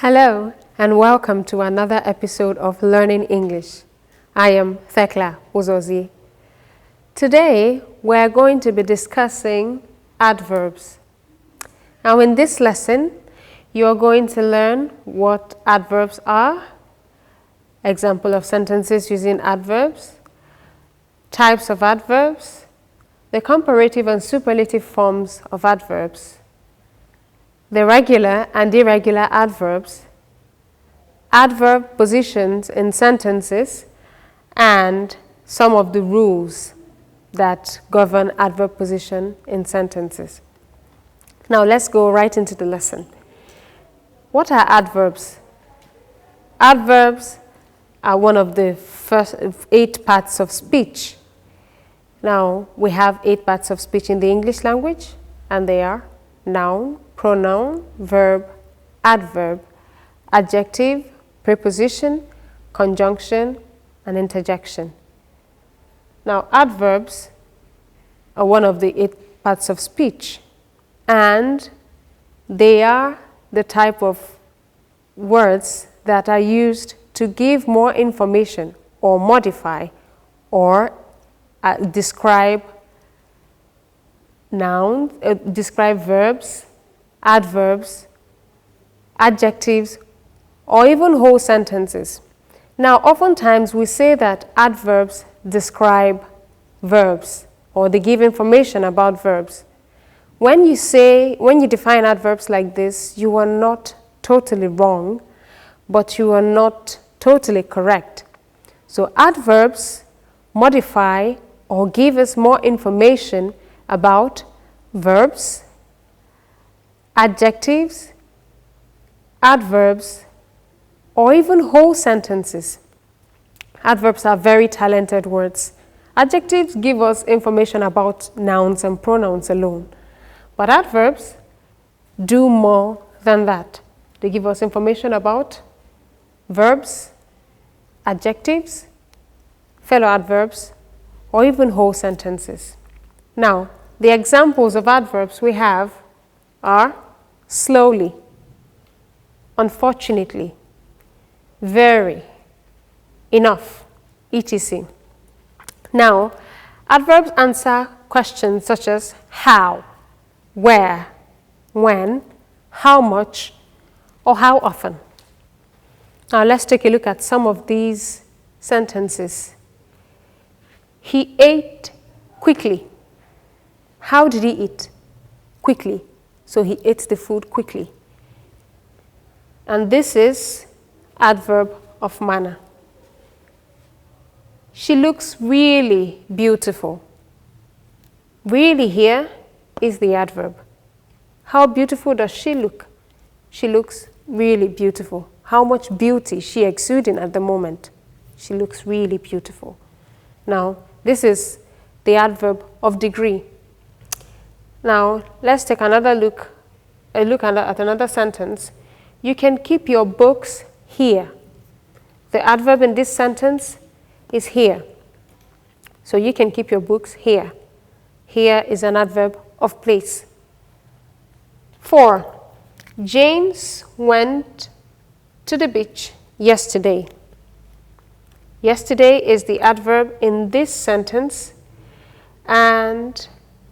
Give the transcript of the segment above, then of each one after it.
Hello and welcome to another episode of Learning English. I am Thekla Uzozie. Today we're going to be discussing adverbs. Now in this lesson you're going to learn what adverbs are, example of sentences using adverbs, types of adverbs, the comparative and superlative forms of adverbs, the regular and irregular adverbs, adverb positions in sentences, and some of the rules that govern adverb position in sentences. Now let's go right into the lesson. What are adverbs? Adverbs are one of the first 8 parts of speech. Now we have 8 parts of speech in the English language, and they are noun, pronoun, verb, adverb, adjective, preposition, conjunction, and interjection. Now, adverbs are one of the 8 parts of speech, and they are the type of words that are used to give more information or modify or describe nouns, describe verbs, adverbs, adjectives, or even whole sentences. Now, oftentimes we say that adverbs describe verbs or they give information about verbs. When you define adverbs like this, you are not totally wrong, but you are not totally correct. So adverbs modify or give us more information about verbs, adjectives, adverbs, or even whole sentences. Adverbs are very talented words. Adjectives give us information about nouns and pronouns alone, but adverbs do more than that. They give us information about verbs, adjectives, fellow adverbs, or even whole sentences. Now, the examples of adverbs we have are slowly, unfortunately, very, enough, etc. Now, adverbs answer questions such as how, where, when, how much, or how often. Now, let's take a look at some of these sentences. He ate quickly. How did he eat? Quickly. So he ate the food quickly. And this is adverb of manner. She looks really beautiful. Really here is the adverb. How beautiful does she look? She looks really beautiful. How much beauty is she exuding at the moment? She looks really beautiful. Now, this is the adverb of degree. Now, let's take another look at another sentence. You can keep your books here. The adverb in this sentence is here. So you can keep your books here. Here is an adverb of place. 4. James went to the beach yesterday. Yesterday is the adverb in this sentence, and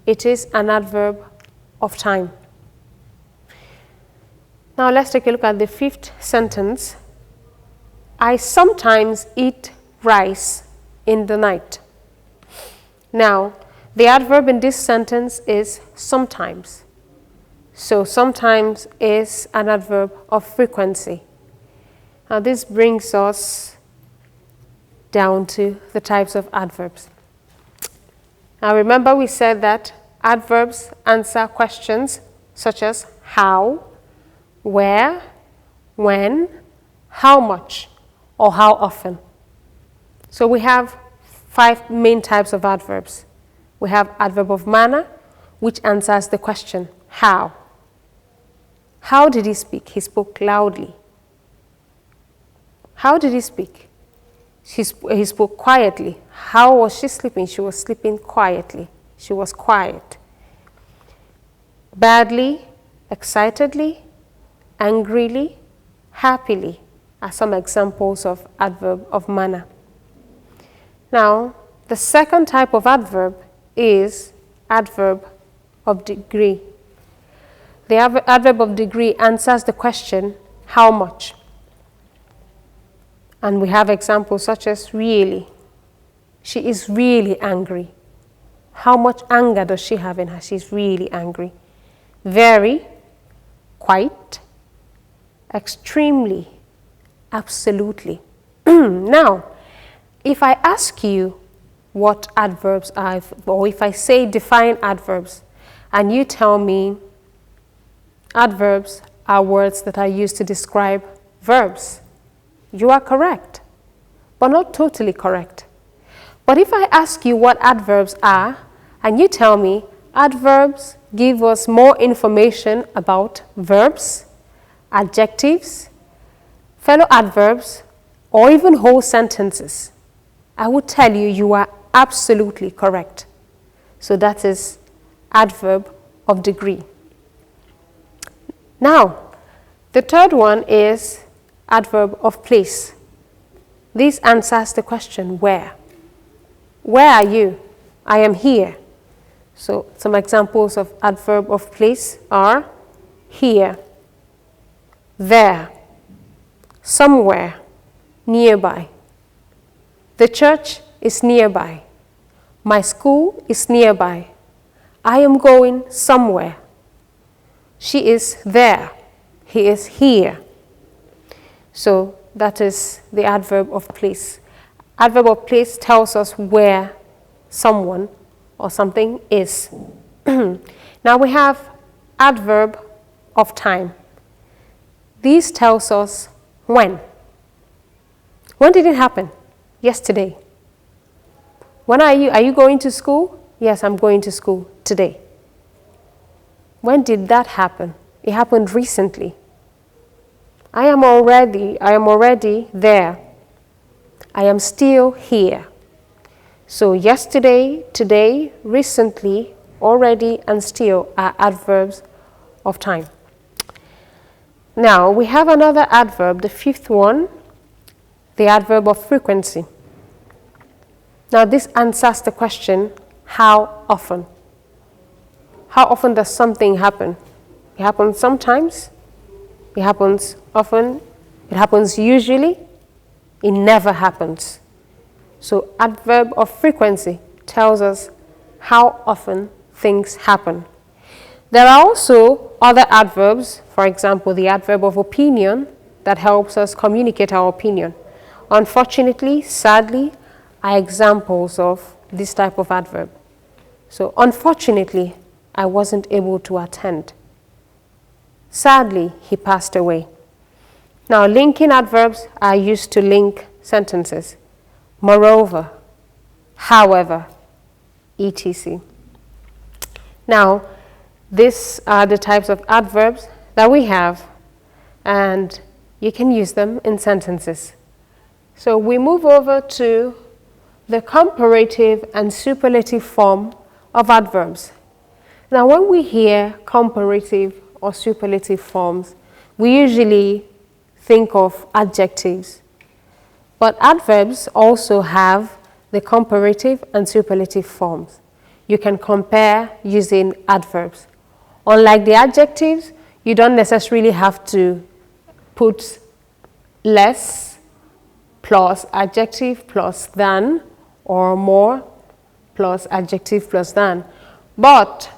it is an adverb of time. Now let's take a look at the 5th sentence. I sometimes eat rice in the night. Now, the adverb in this sentence is sometimes. So sometimes is an adverb of frequency. Now this brings us down to the types of adverbs. Now remember we said that adverbs answer questions such as how, where, when, how much, or how often. So we have 5 main types of adverbs. We have adverb of manner, which answers the question, how. How did he speak? He spoke loudly. How did he speak? He spoke quietly. How was she sleeping? She was sleeping quietly. She was quiet. Badly, excitedly, angrily, happily are some examples of adverb of manner. Now, the second type of adverb is adverb of degree. The adverb of degree answers the question, how much? And we have examples such as really. She is really angry. How much anger does she have in her? She's really angry. Very, quite, extremely, absolutely. Now, if I ask you what adverbs are, or if I say define adverbs, and you tell me adverbs are words that are used to describe verbs, you are correct, but not totally correct. But if I ask you what adverbs are, and you tell me adverbs give us more information about verbs, adjectives, fellow adverbs, or even whole sentences, I would tell you you are absolutely correct. So that is adverb of degree. Now, the third one is adverb of place. This answers the question, where? Where are you? I am here. So some examples of adverb of place are here, there, somewhere, nearby. The church is nearby. My school is nearby. I am going somewhere. She is there. He is here. So that is the adverb of place. Adverb of place tells us where someone or something is. Now we have adverb of time. This tells us when. When did it happen? Yesterday. When are you going to school? Yes, I'm going to school today. When did that happen? It happened recently. I am already there. I am still here. So yesterday, today, recently, already, and still are adverbs of time. Now we have another adverb, the fifth one, the adverb of frequency. Now this answers the question, how often? How often does something happen? It happens sometimes, it happens often, it happens usually, it never happens. So adverb of frequency tells us how often things happen. There are also other adverbs, for example, the adverb of opinion that helps us communicate our opinion. Unfortunately, sadly, are examples of this type of adverb. So unfortunately, I wasn't able to attend. Sadly, he passed away. Now, linking adverbs are used to link sentences. Moreover, however, etc. Now, these are the types of adverbs that we have, and you can use them in sentences. So we move over to the comparative and superlative form of adverbs. Now, when we hear comparative or superlative forms, we usually think of adjectives. But adverbs also have the comparative and superlative forms. You can compare using adverbs. Unlike the adjectives, you don't necessarily have to put less plus adjective plus than, or more plus adjective plus than. But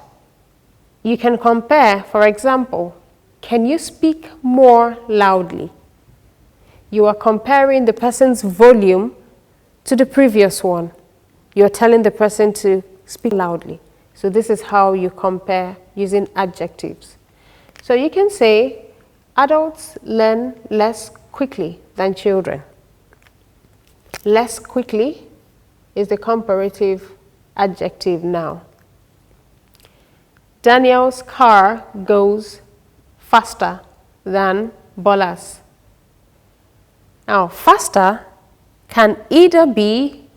you can compare, for example, can you speak more loudly? You are comparing the person's volume to the previous one. You're telling the person to speak loudly. So this is how you compare using adjectives. So you can say, adults learn less quickly than children. Less quickly is the comparative adjective now. Daniel's car goes faster than Bola's. Now, faster can either be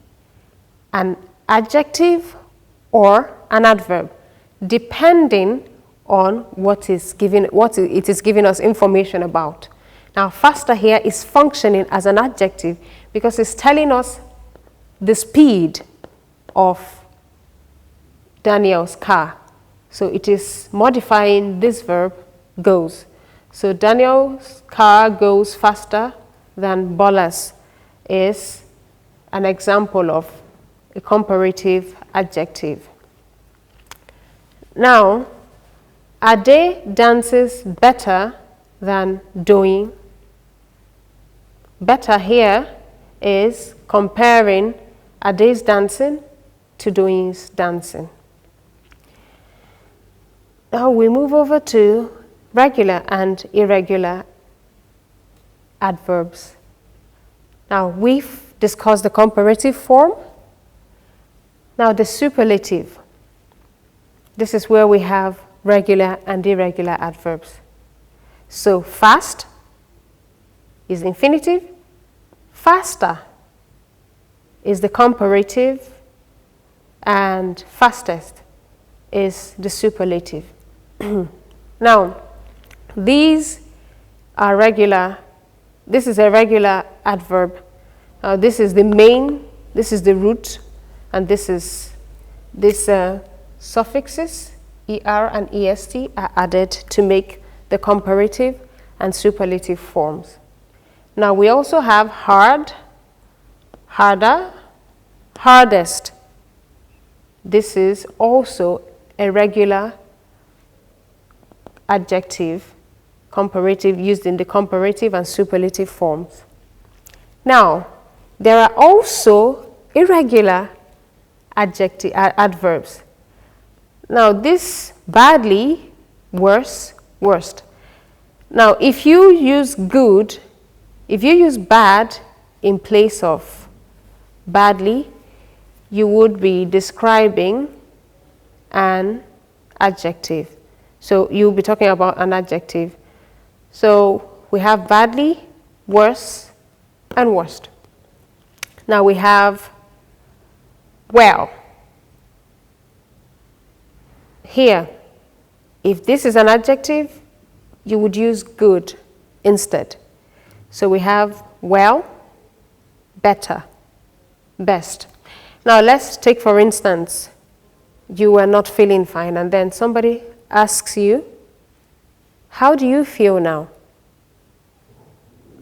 an adjective or an adverb, depending on what it is giving us information about. Now, faster here is functioning as an adjective because it's telling us the speed of Daniel's car. So it is modifying this verb, goes. So Daniel's car goes faster than Bola's is an example of a comparative adjective. Now, Ade dances better than Doyin. Better here is comparing Ade's dancing to Doyin's dancing. Now we move over to regular and irregular adverbs. Now we've discussed the comparative form. Now the superlative. This is where we have regular and irregular adverbs. So fast is the infinitive, faster is the comparative, and fastest is the superlative. Now, these are regular. This is a regular adverb. This is the main, this is the root, and this suffixes, er and est, are added to make the comparative and superlative forms. Now, we also have hard, harder, hardest. This is also a regular adjective, comparative, used in the comparative and superlative forms. Now, there are also irregular adverbs. Now, this badly, worse, worst. Now, if you use good, if you use bad in place of badly, you would be describing an adjective. So you'll be talking about an adjective. So we have badly, worse, and worst. Now we have well. Here, if this is an adjective, you would use good instead. So we have well, better, best. Now let's take, for instance, you were not feeling fine and then somebody asks you, how do you feel now?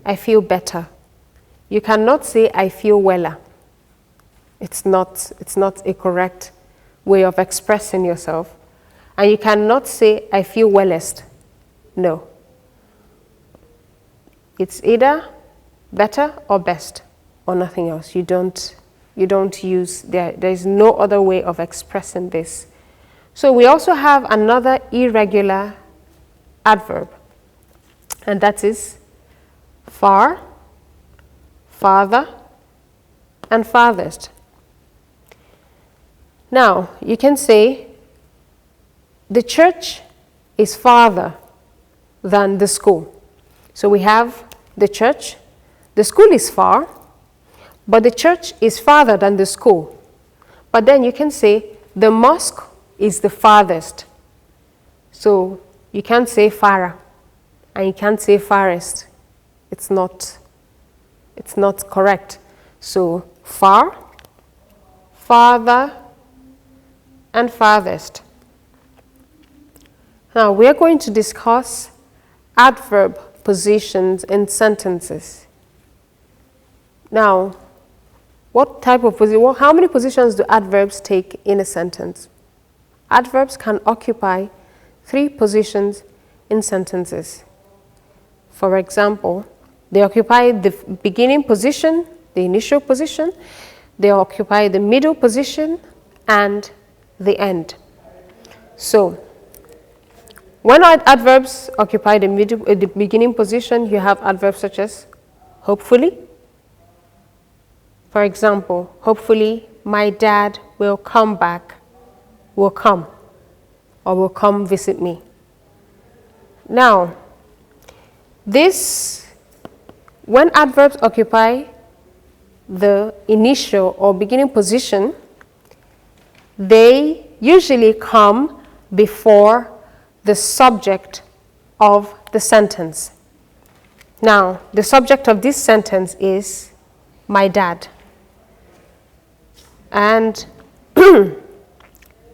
I feel better. You cannot say, I feel weller. It's not a correct way of expressing yourself. And you cannot say, I feel wellest. No. It's either better or best or nothing else. You don't use, there is no other way of expressing this. So we also have another irregular adverb, and that is far, farther, and farthest. Now, you can say the church is farther than the school. So we have the church, the school is far, but the church is farther than the school. But then you can say the mosque is the farthest. So you can't say farther and you can't say farthest. It's not correct. So far, farther, and farthest. Now we are going to discuss adverb positions in sentences. Now, what type of position? How many positions do adverbs take in a sentence? Adverbs can occupy 3 positions in sentences. For example, they occupy the beginning position, the initial position, they occupy the middle position, and the end. So, when adverbs occupy the beginning position, you have adverbs such as hopefully. For example, hopefully my dad will come back, will come, or will come visit me. Now, when adverbs occupy the initial or beginning position, they usually come before the subject of the sentence. Now, the subject of this sentence is my dad. And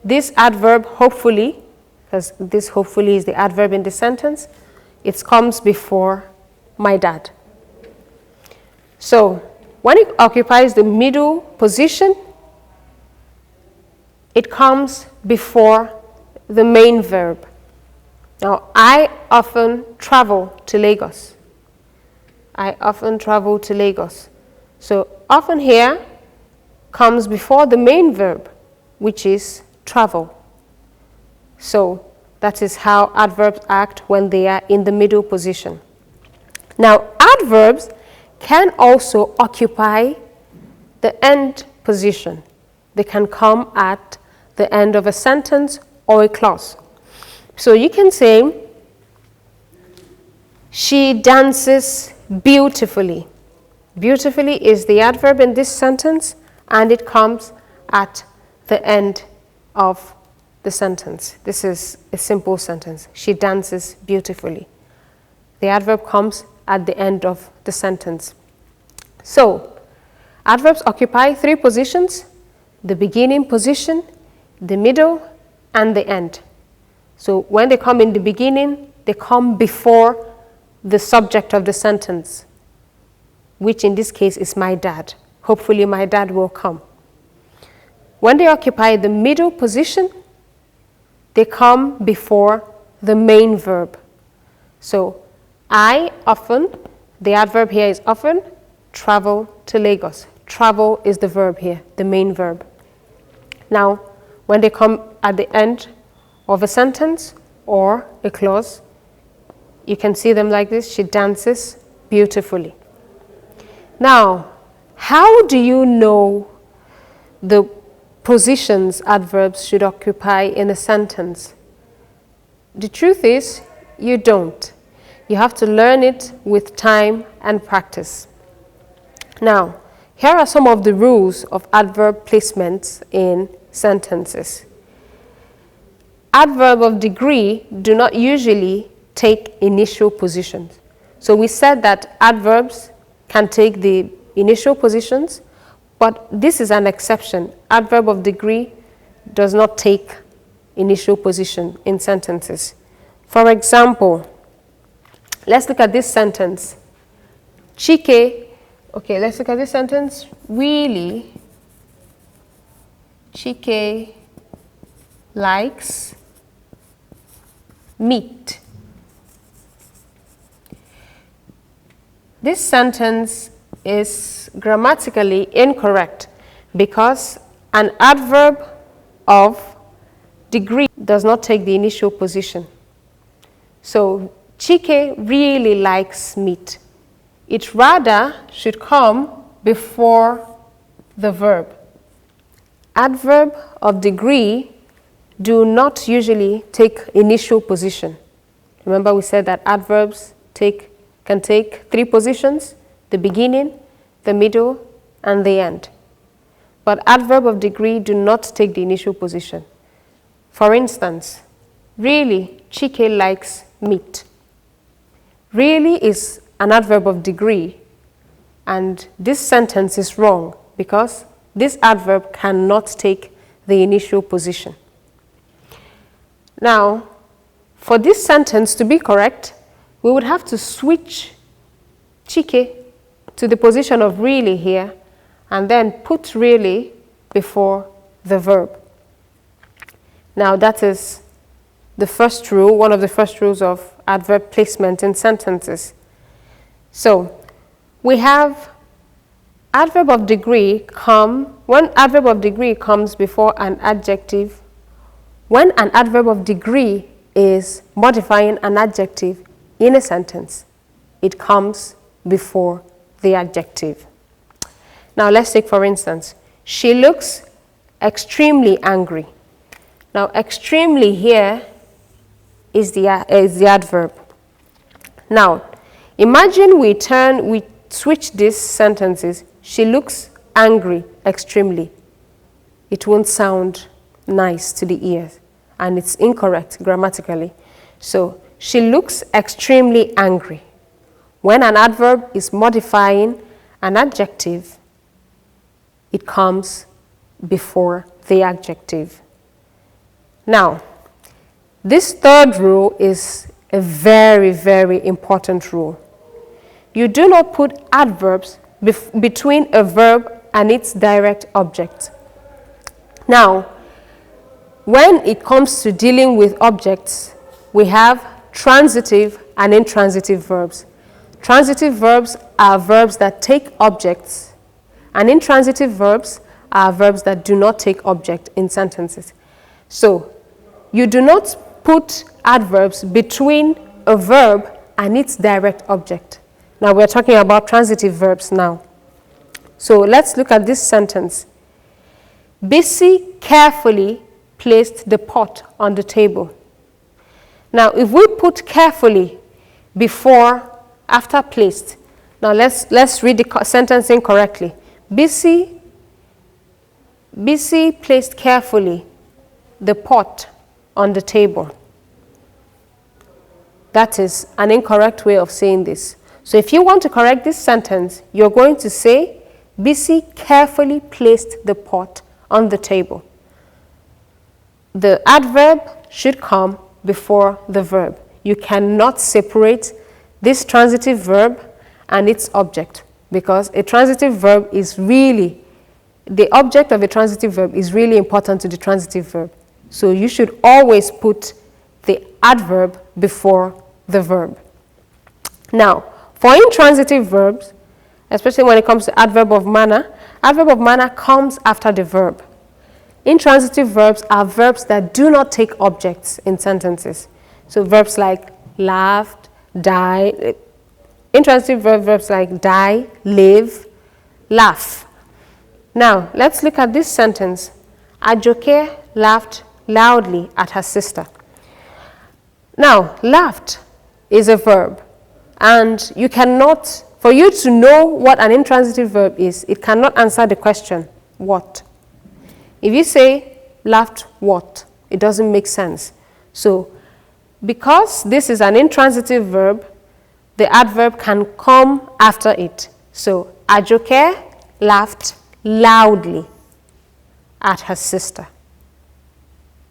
this adverb, hopefully, because this hopefully is the adverb in the sentence, it comes before my dad. So, when it occupies the middle position, it comes before the main verb. Now, I often travel to Lagos. I often travel to Lagos. So, often here comes before the main verb, which is travel. So, that is how adverbs act when they are in the middle position. Now, adverbs can also occupy the end position. They can come at the end of a sentence or a clause. So you can say, she dances beautifully. Beautifully is the adverb in this sentence, and it comes at the end of the sentence. This is a simple sentence. She dances beautifully. The adverb comes at the end of the sentence. So, adverbs occupy three positions: the beginning position, the middle, and the end. So, when they come in the beginning, they come before the subject of the sentence, which in this case is my dad. Hopefully, my dad will come. When they occupy the middle position, they come before the main verb. So, I often, the adverb here is often, travel to Lagos. Travel is the verb here, the main verb. Now, when they come at the end of a sentence or a clause, you can see them like this: she dances beautifully. Now, how do you know the positions adverbs should occupy in a sentence? The truth is, you don't. You have to learn it with time and practice. Now, here are some of the rules of adverb placements in sentences. Adverb of degree do not usually take initial positions. So we said that adverbs can take the initial positions, but this is an exception. Adverb of degree does not take initial position in sentences. For example, let's look at this sentence. Let's look at this sentence. Really, Chike likes meat. This sentence is grammatically incorrect because an adverb of degree does not take the initial position. So, Chike really likes meat. It rather should come before the verb. Adverb of degree do not usually take initial position. Remember we said that adverbs can take three positions: the beginning, the middle, and the end. But adverb of degree do not take the initial position. For instance, really, Chike likes meat. Really is an adverb of degree, and this sentence is wrong because this adverb cannot take the initial position. Now, for this sentence to be correct, we would have to switch Chike to the position of really here, and then put really before the verb. Now, that is the first rule, one of the first rules of adverb placement in sentences. So, we have adverb of degree when adverb of degree comes before an adjective. When an adverb of degree is modifying an adjective in a sentence, it comes before the adjective. Now, let's take for instance, she looks extremely angry. Now, extremely here is the adverb. Now, imagine we switch these sentences. She looks angry extremely. It won't sound nice to the ears, and it's incorrect grammatically. So, she looks extremely angry. when an adverb is modifying an adjective, it comes before the adjective. Now, this third rule is a very, very important rule. You do not put adverbs between a verb and its direct object. Now, when it comes to dealing with objects, we have transitive and intransitive verbs. Transitive verbs are verbs that take objects, and intransitive verbs are verbs that do not take object in sentences. So, you do not put adverbs between a verb and its direct object. Now, we're talking about transitive verbs now. So, let's look at this sentence. Bisi carefully placed the pot on the table. Now, if we put carefully after placed, now let's read the sentence incorrectly. Bisi placed carefully the pot on the table. That is an incorrect way of saying this. So if you want to correct this sentence, you're going to say, Bisi carefully placed the pot on the table. The adverb should come before the verb. You cannot separate this transitive verb and its object, because a transitive verb is really, the object of a transitive verb is really important to the transitive verb. So you should always put the adverb before the verb. Now, for intransitive verbs, especially when it comes to adverb of manner comes after the verb. Intransitive verbs are verbs that do not take objects in sentences. So verbs like laughed, died, intransitive verbs like die, live, laugh. Now, let's look at this sentence. Ajoke laughed loudly at her sister. Now, laughed is a verb, and you cannot, for you to know what an intransitive verb is, it cannot answer the question, what? If you say, laughed what? It doesn't make sense. So, because this is an intransitive verb, the adverb can come after it. So, Ajoke laughed loudly at her sister.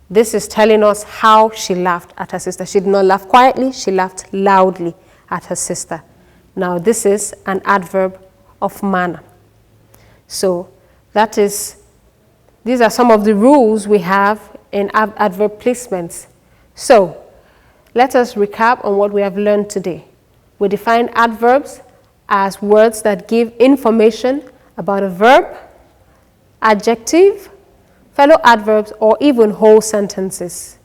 This is telling us how she laughed at her sister. She did not laugh quietly, she laughed loudly at her sister. Now, this is an adverb of manner. So, these are some of the rules we have in adverb placements. So, let us recap on what we have learned today. We define adverbs as words that give information about a verb, adjective, fellow adverbs, or even whole sentences.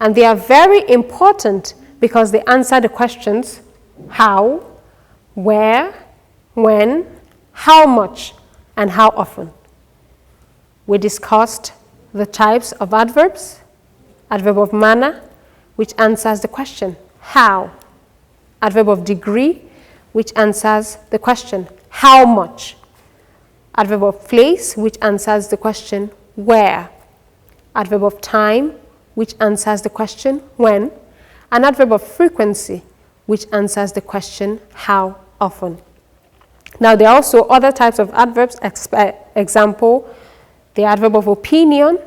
And they are very important because they answer the questions how, where, when, how much, and how often. We discussed the types of adverbs, adverb of manner, which answers the question how, adverb of degree, which answers the question how much, adverb of place, which answers the question where, adverb of time, which answers the question when, and adverb of frequency, which answers the question how often. Now, there are also other types of adverbs, example, the adverb of opinion,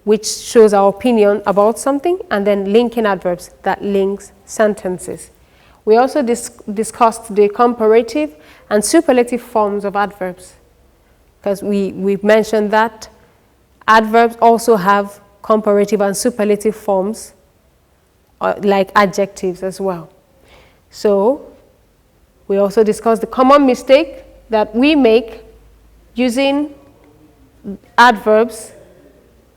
which shows our opinion about something, and then linking adverbs that links sentences. We also discussed the comparative and superlative forms of adverbs, because we mentioned that adverbs also have comparative and superlative forms, like adjectives as well. So, we also discussed the common mistake that we make using adverbs,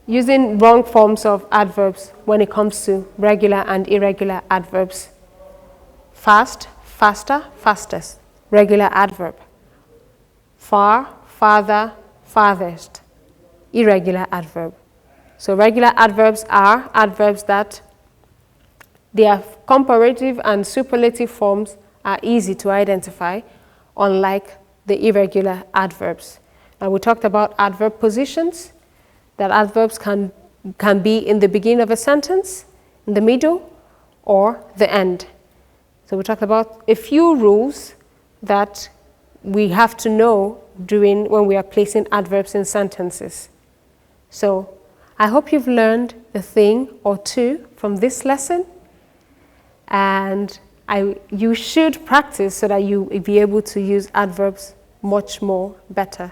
using wrong forms of adverbs when it comes to regular and irregular adverbs. Fast, faster, fastest, regular adverb. Far, farther, farthest, irregular adverb. So regular adverbs are adverbs that their comparative and superlative forms are easy to identify, unlike the irregular adverbs. Now, we talked about adverb positions, that adverbs can be in the beginning of a sentence, in the middle, or the end. So we talked about a few rules that we have to know when we are placing adverbs in sentences. So I hope you've learned a thing or two from this lesson, and you should practice so that you will be able to use adverbs much more better.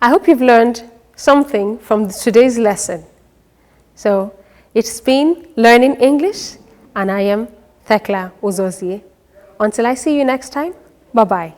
I hope you've learned something from today's lesson. So it's been Learning English, and I am Thekla Uzozie. Until I see you next time, bye-bye.